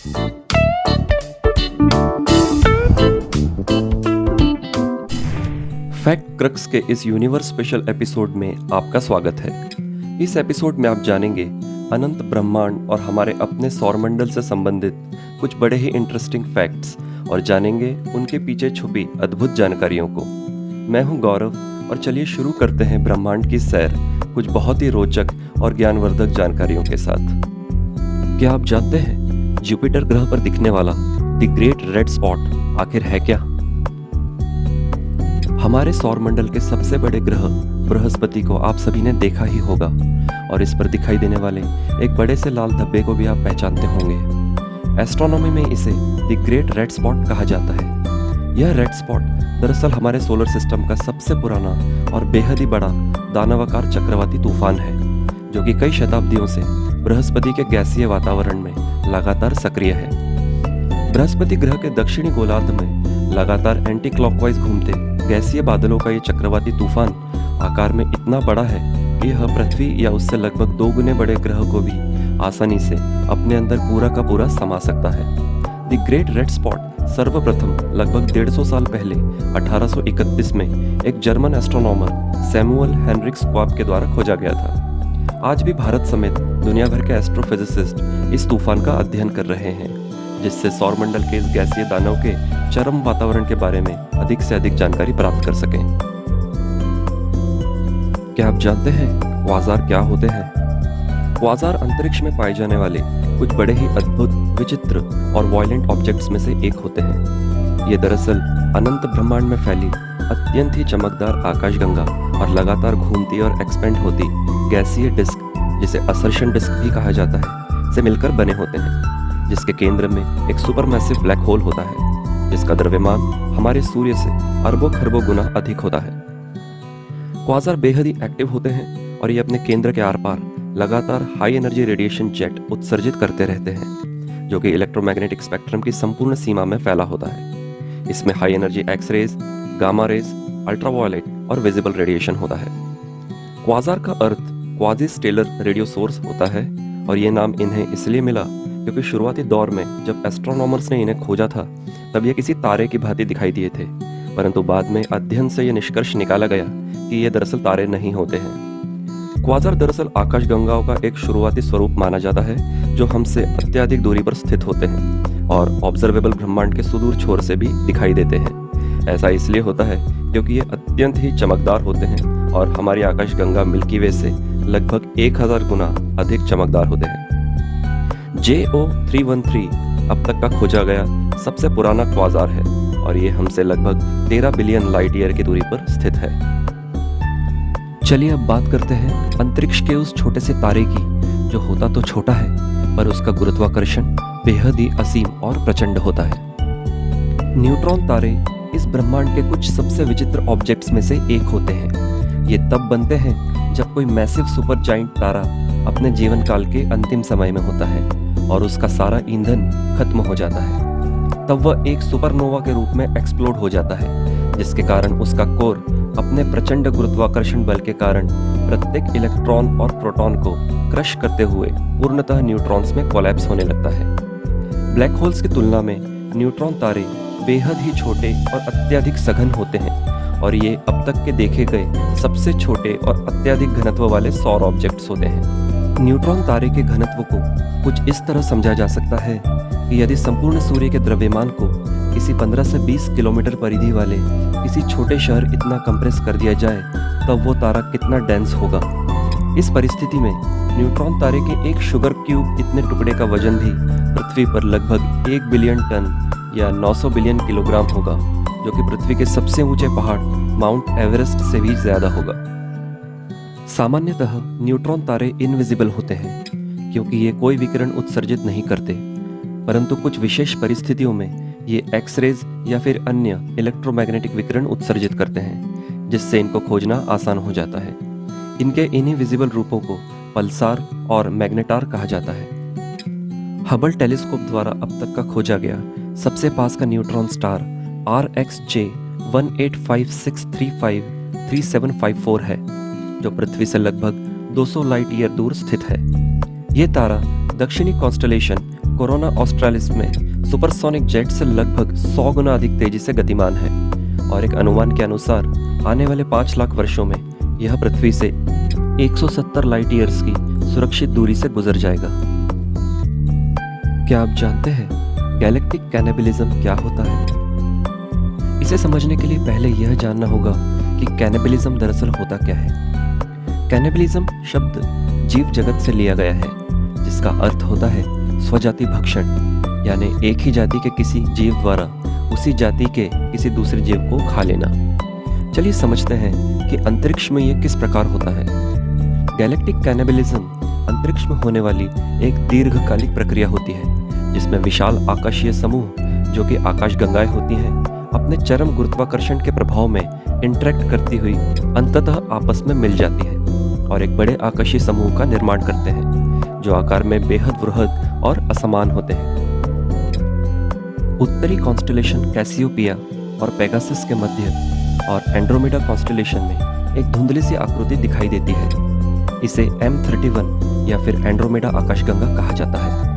Fact crux के इस universe special episode में आपका स्वागत है। इस एपिसोड में आप जानेंगे अनंत ब्रह्मांड और हमारे अपने सौरमंडल से संबंधित कुछ बड़े ही इंटरेस्टिंग फैक्ट्स और जानेंगे उनके पीछे छुपी अद्भुत जानकारियों को। मैं हूं गौरव और चलिए शुरू करते हैं ब्रह्मांड की सैर कुछ बहुत ही रोचक और ज्ञानवर्धक जानकारियों के साथ। क्या आप जानते हैं जुपिटर ग्रह पर दिखने वाला द ग्रेट रेड स्पॉट आखिर है क्या? हमारे सौरमंडल के सबसे बड़े ग्रह बृहस्पति को आप सभी ने देखा ही होगा और इस पर दिखाई देने वाले एक बड़े से लाल धब्बे को भी आप पहचानते होंगे। एस्ट्रोनॉमी में इसे द ग्रेट रेड स्पॉट कहा जाता है। यह रेड स्पॉट दरअसल हमारे सोलर सिस्टम का सबसे पुराना और बेहद ही बड़ा दानवाकार चक्रवाती तूफान है, जो कि कई शताब्दियों से बृहस्पति के गैसीय वातावरण में लगातार सक्रिय है। बृहस्पति ग्रह के दक्षिणी गोलार्ध में लगातार एंटी क्लॉकवाइज घूमते गैसीय बादलों का ये चक्रवाती तूफान आकार में इतना बड़ा है कि यह पृथ्वी या उससे लगभग 2 गुने बड़े ग्रह को भी आसानी से अपने अंदर पूरा का पूरा समा सकता है। द ग्रेट रेड स्पॉट सर्वप्रथम लगभग 150 साल पहले 1831 में एक जर्मन एस्ट्रोनॉमर सैमुअल हेनरिक स्क्वाब के द्वारा खोजा गया था। आज भी भारत समेत दुनिया भर के एस्ट्रोफिजिसिस्ट इस तूफान का अध्ययन कर रहे हैं, जिससे सौरमंडल के इस गैसीय दानव के चरम वातावरण के बारे में अधिक से अधिक जानकारी प्राप्त कर सकें। क्या आप जानते हैं क्वासार क्या होते हैं? क्वासार अंतरिक्ष में पाए जाने वाले कुछ बड़े ही अद्भुत, विचित्र और वायलेंट ऑब्जेक्ट्स में से एक होते हैं। ये दरअसल अनंत ब्रह्मांड में फैली अत्यंत ही चमकदार आकाशगंगा और लगातार घूमती और एक्सपेंड होती गैसीय डिस्क, जिसे असर्शन डिस्क भी कहा जाता है, से मिलकर बने होते हैं, जिसके केंद्र में एक सुपरमैसिव ब्लैक होल होता है, जिसका द्रव्यमान हमारे सूर्य से अरबों खरबों गुना अधिक होता है। क्वासार बेहद ही एक्टिव होते हैं और ये अपने केंद्र के आर पार लगातार हाई एनर्जी रेडिएशन जेट उत्सर्जित करते रहते हैं, जो कि इलेक्ट्रोमैग्नेटिक स्पेक्ट्रम की संपूर्ण सीमा में फैला होता है। इसमें high energy X rays, gamma rays, ultraviolet और विजिबल रेडिएशन होता है। क्वासार का अर्थ क्वाजी स्टेलर रेडियो सोर्स होता है और ये नाम इन्हें इसलिए मिला क्योंकि शुरुआती दौर में जब एस्ट्रोनॉमर्स ने इन्हें खोजा था तब ये किसी तारे की भांति दिखाई दिए थे, परंतु बाद में अध्ययन से ये निष्कर्ष निकाला गया कि ये दरअसल तारे नहीं होते हैं। क्वासार दरअसल आकाशगंगाओं का एक शुरुआती स्वरूप माना जाता है, जो हमसे अत्यधिक दूरी पर स्थित होते हैं और ऑब्जर्वेबल ब्रह्मांड के सुदूर छोर से भी दिखाई देते हैं। ऐसा इसलिए होता है क्योंकि ये अत्यंत ही चमकदार होते हैं और हमारी आकाशगंगा मिल्की वे से लगभग 1000 गुना अधिक चमकदार होते हैं। JO313 अब तक का खोजा गया सबसे पुराना क्वासार है और ये हमसे लगभग 13 बिलियन लाइट ईयर की दूरी पर स्थित है। चलिए अब बात करते हैं अंतरिक्ष के उस छोटे से तारे की, जो होता तो छोटा है पर उसका गुरुत्वाकर्षण बेहद ही असीम और प्रचंड होता है। न्यूट्रॉन तारे इस ब्रह्मांड के कुछ सबसे विचित्र ऑब्जेक्ट्स में से एक होते हैं। ये तब बनते हैं जब कोई मैसिव सुपर जाइंट तारा अपने जीवन काल के अंतिम समय में होता है और उसका सारा ईंधन खत्म हो जाता है। तब वह एक सुपरनोवा के रूप में एक्सप्लोड हो जाता है, जिसके कारण उसका कोर अपने प्रचंड गुरुत्वाकर्षण बल के कारण प्रत्येक इलेक्ट्रॉन और प्रोटॉन को क्रश करते हुए पूर्णतः न्यूट्रॉन्स में कोलैप्स होने लगता है। ब्लैक होल्स की तुलना में न्यूट्रॉन तारे बेहद ही छोटे और अत्यधिक सघन होते हैं और ये अब तक के देखे गए सबसे छोटे और अत्यधिक घनत्व वाले सौर ऑब्जेक्ट्स होते हैं। न्यूट्रॉन तारे के घनत्व को कुछ इस तरह समझा जा सकता है कि यदि संपूर्ण सूर्य के द्रव्यमान को किसी 15 से 20 किलोमीटर परिधि वाले किसी छोटे शहर इतना कंप्रेस कर दिया जाए तब वो तारा कितना डेंस होगा। इस परिस्थिति में न्यूट्रॉन तारे के एक शुगर क्यूब इतने टुकड़े का वजन भी पृथ्वी पर लगभग 1 बिलियन टन या 900 बिलियन किलोग्राम होगा, जो कि पृथ्वी के सबसे ऊंचे पहाड़ माउंट एवरेस्ट से भी ज्यादा होगा। सामान्यतः न्यूट्रॉन तारे इनविजिबल होते हैं क्योंकि ये कोई विकिरण उत्सर्जित नहीं करते, परंतु कुछ विशेष परिस्थितियों में ये एक्सरेज या फिर अन्य इलेक्ट्रोमैग्नेटिक विकिरण उत्सर्जित करते हैं, जिससे इनको खोजना आसान हो जाता है। इनके इन्हीं विजिबल रूपों को पल्सार और मैग्नेटार कहा जाता है। हबल टेलीस्कोप द्वारा अब तक का खोजा गया सबसे पास का न्यूट्रॉन स्टार RxJ 18563533754 है, जो पृथ्वी से लगभग 200 लाइट ईयर दूर स्थित है। ये तारा दक्षिणी कॉन्स्टलेशन कोरोना ऑस्ट्रेलिस में सुपरसोनिक जेट से लगभग 100 गुना अधिक तेजी से गतिमान है और एक अनुमान के अनुसार आने वाले 5 लाख वर्षों में यह पृथ्वी से 170 लाइट ईयर्स की सुरक्षित दूरी से गुजर जाएगा। क्या आप जानते हैं गैलेक्टिक कैनिबलिज्म क्या होता है? इसे समझने के लिए पहले यह जानना होगा कि कैनिबलिज्म दरअसल होता क्या है। कैनिबलिज्म शब्द जीव जगत से लिया गया है जिसका अर्थ होता है स्वजाति भक्षण, यानी एक ही जाति के किसी जीव द्वारा उसी जाति के किसी दूसरे जीव को खा लेना। चलिए समझते हैं कि अंतरिक्ष में यह किस प्रकार होता है। गैलेक्टिक कैनिबलिज्म अंतरिक्ष में होने वाली एक दीर्घकालिक प्रक्रिया होती है जिसमें विशाल आकाशीय समूह जो कि आकाशगंगाएं होती हैं अपने चरम गुरुत्वाकर्षण के प्रभाव में इंटरेक्ट करती हुई अंततः आपस में मिल जाती है और एक बड़े आकाशीय समूह का निर्माण करते हैं जो आकार में बेहद वृहद और असमान होते हैं। उत्तरी कॉन्स्टेलेशन कैसियोपिया और पेगासस के मध्य और एंड्रोमेडा कॉन्स्टेलेशन में एक धुंधली सी आकृति दिखाई देती है। इसे M31 या फिर एंड्रोमेडा आकाशगंगा कहा जाता है।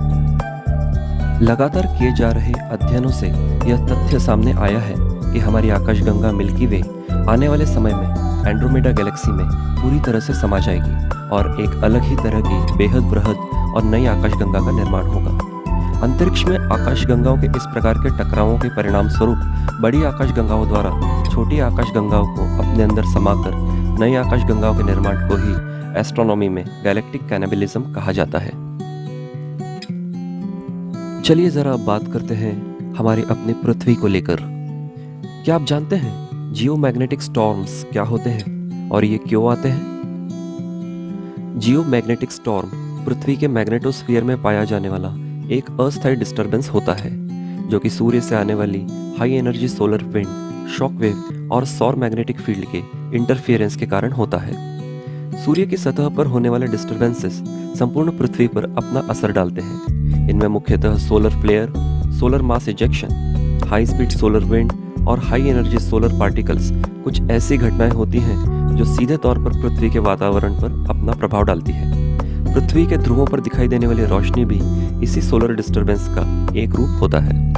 लगातार किए जा रहे अध्ययनों से यह तथ्य सामने आया है कि हमारी आकाशगंगा मिल्की वे आने वाले समय में एंड्रोमेडा गैलेक्सी में पूरी तरह से समा जाएगी और एक अलग ही तरह की बेहद वृहद और नई आकाशगंगा का निर्माण होगा। अंतरिक्ष में आकाशगंगाओं के इस प्रकार के टकरावों के परिणाम स्वरूप बड़ी आकाशगंगाओं द्वारा छोटी आकाशगंगाओं को अपने अंदर समाकर नई आकाशगंगाओं के निर्माण को ही एस्ट्रोनॉमी में गैलेक्टिक कैनिबलिज्म कहा जाता है। चलिए जरा अब बात करते हैं हमारी अपनी पृथ्वी को लेकर। क्या आप जानते हैं जियोमैग्नेटिक स्टॉर्म्स क्या होते हैं और ये क्यों आते हैं? जियोमैग्नेटिक स्टॉर्म पृथ्वी के मैग्नेटोस्फीयर में पाया जाने वाला एक अस्थायी डिस्टरबेंस होता है जो कि सूर्य से आने वाली high energy solar wind, shockwave और सौर मैग्नेटिक फील्ड के इंटरफियरेंस के कारण होता है। सूर्य की सतह पर होने वाले डिस्टरबेंसेस संपूर्ण पृथ्वी पर अपना असर डालते हैं। इनमें मुख्यतः solar flare, solar mass ejection, high speed solar wind और हाई एनर्जी सोलर पार्टिकल्स कुछ ऐसी घटनाएं होती हैं जो सीधे तौर पर पृथ्वी के वातावरण पर अपना प्रभाव डालती है। पृथ्वी के ध्रुवों पर दिखाई देने वाली रोशनी भी इसी सोलर डिस्टरबेंस का एक रूप होता है।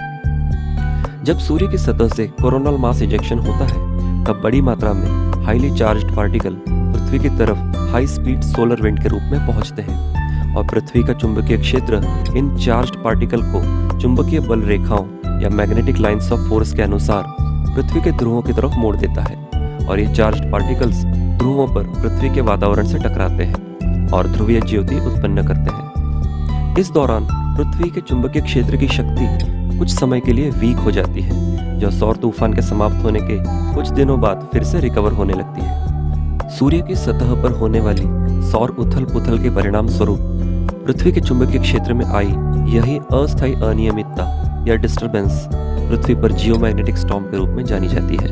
जब सूर्य की सतह से कोरोनल मास इजेक्शन होता है तब बड़ी मात्रा में हाईली चार्ज्ड पार्टिकल पृथ्वी की तरफ हाई स्पीड सोलर विंड के रूप में पहुंचते हैं और पृथ्वी का चुंबकीय क्षेत्र इन चार्ज्ड पार्टिकल को चुंबकीय बल रेखाओं या मैग्नेटिक लाइंस ऑफ फोर्स के अनुसार पृथ्वी के ध्रुवों की तरफ मोड़ देता है और ये चार्ज्ड पार्टिकल्स ध्रुवों पर पृथ्वी के वातावरण से टकराते हैं और ध्रुवीय ज्योति उत्पन्न करते हैं। इस दौरान पृथ्वी के चुंबकीय क्षेत्र की शक्ति कुछ समय के लिए वीक हो जाती है जो सौर तूफान के समाप्त होने के कुछ दिनों बाद फिर से रिकवर होने लगती है। सूर्य की सतह पर होने वाली सौर उथल पुथल के परिणाम स्वरूप पृथ्वी के चुंबकीय क्षेत्र में आई यही अस्थायी अनियमितता या डिस्टरबेंस पृथ्वी पर जियोमैग्नेटिक स्टॉर्म के रूप में जानी जाती है।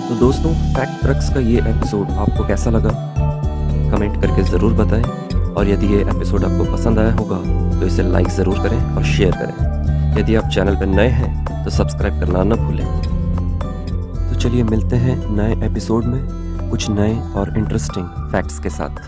तो दोस्तों, फैक्ट ट्रक्स का ये एपिसोड आपको कैसा लगा कमेंट करके ज़रूर बताएं और यदि ये एपिसोड आपको पसंद आया होगा तो इसे लाइक ज़रूर करें और शेयर करें। यदि आप चैनल पर नए हैं तो सब्सक्राइब करना न भूलें। तो चलिए मिलते हैं नए एपिसोड में कुछ नए और इंटरेस्टिंग फैक्ट्स के साथ।